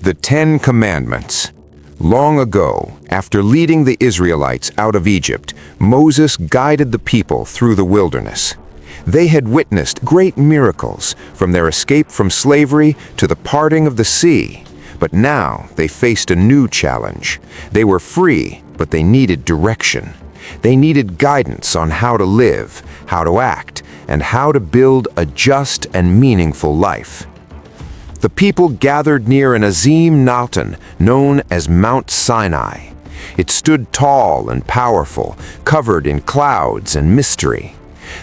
The Ten Commandments. Long ago, after leading the Israelites out of Egypt, Moses guided the people through the wilderness. They had witnessed great miracles, from their escape from slavery to the parting of the sea. But now they faced a new challenge. They were free, but they needed direction. They needed guidance on how to live, how to act, and how to build a just and meaningful life. The people gathered near an azim mountain known as Mount Sinai. It stood tall and powerful, covered in clouds and mystery.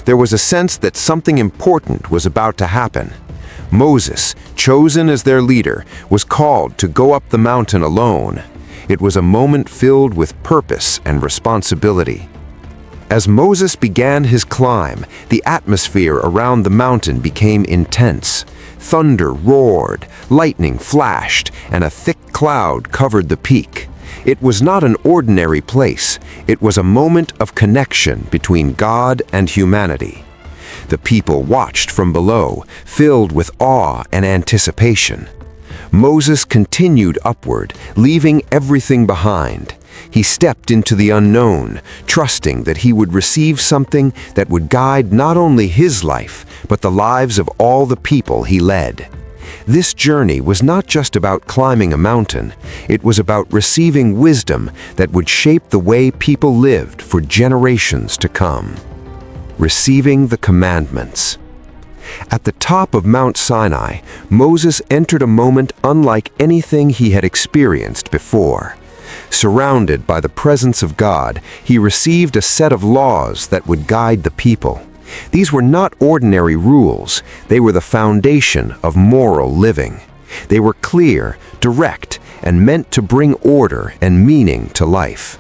There was a sense that something important was about to happen. Moses, chosen as their leader, was called to go up the mountain alone. It was a moment filled with purpose and responsibility. As Moses began his climb, the atmosphere around the mountain became intense. Thunder roared, lightning flashed, and a thick cloud covered the peak. It was not an ordinary place. It was a moment of connection between God and humanity. The people watched from below, filled with awe and anticipation. Moses continued upward, leaving everything behind. He stepped into the unknown, trusting that he would receive something that would guide not only his life, but the lives of all the people he led. This journey was not just about climbing a mountain. It was about receiving wisdom that would shape the way people lived for generations to come. Receiving the commandments. At the top of Mount Sinai, Moses entered a moment unlike anything he had experienced before. Surrounded by the presence of God, he received a set of laws that would guide the people. These were not ordinary rules. They were the foundation of moral living. They were clear, direct, and meant to bring order and meaning to life.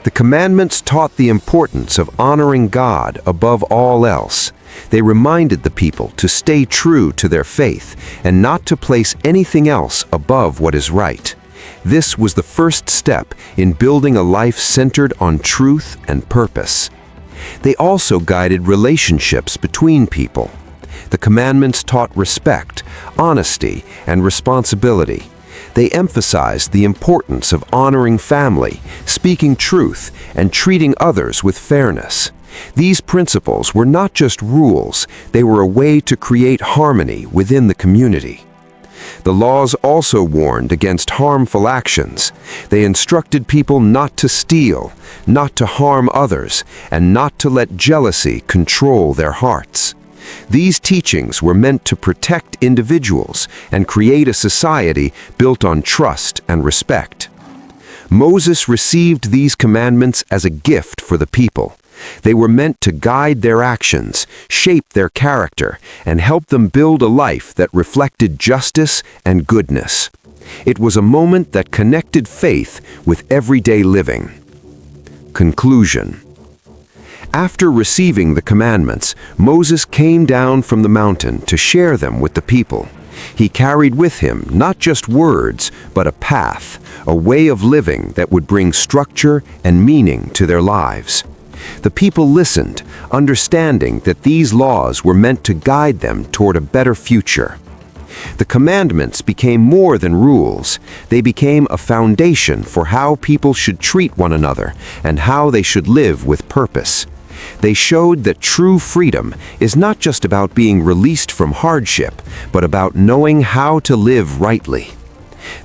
The commandments taught the importance of honoring God above all else. They reminded the people to stay true to their faith and not to place anything else above what is right. This was the first step in building a life centered on truth and purpose. They also guided relationships between people. The commandments taught respect, honesty, and responsibility. They emphasized the importance of honoring family, speaking truth, and treating others with fairness. These principles were not just rules, they were a way to create harmony within the community. The laws also warned against harmful actions. They instructed people not to steal, not to harm others, and not to let jealousy control their hearts. These teachings were meant to protect individuals and create a society built on trust and respect. Moses received these commandments as a gift for the people. They were meant to guide their actions, shape their character, and help them build a life that reflected justice and goodness. It was a moment that connected faith with everyday living. Conclusion. After receiving the commandments, Moses came down from the mountain to share them with the people. He carried with him not just words, but a path, a way of living that would bring structure and meaning to their lives. The people listened, understanding that these laws were meant to guide them toward a better future. The commandments became more than rules. They became a foundation for how people should treat one another and how they should live with purpose. They showed that true freedom is not just about being released from hardship, but about knowing how to live rightly.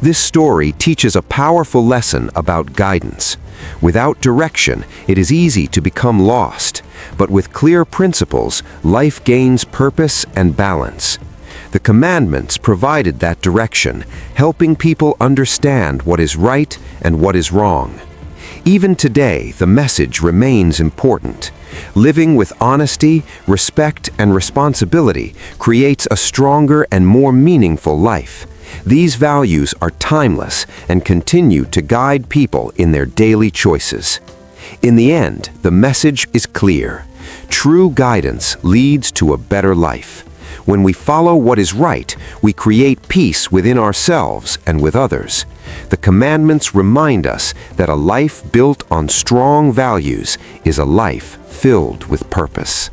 This story teaches a powerful lesson about guidance. Without direction, it is easy to become lost, but with clear principles, life gains purpose and balance. The commandments provided that direction, helping people understand what is right and what is wrong. Even today, the message remains important. Living with honesty, respect, and responsibility creates a stronger and more meaningful life. These values are timeless and continue to guide people in their daily choices. In the end, the message is clear. True guidance leads to a better life. When we follow what is right, we create peace within ourselves and with others. The commandments remind us that a life built on strong values is a life filled with purpose.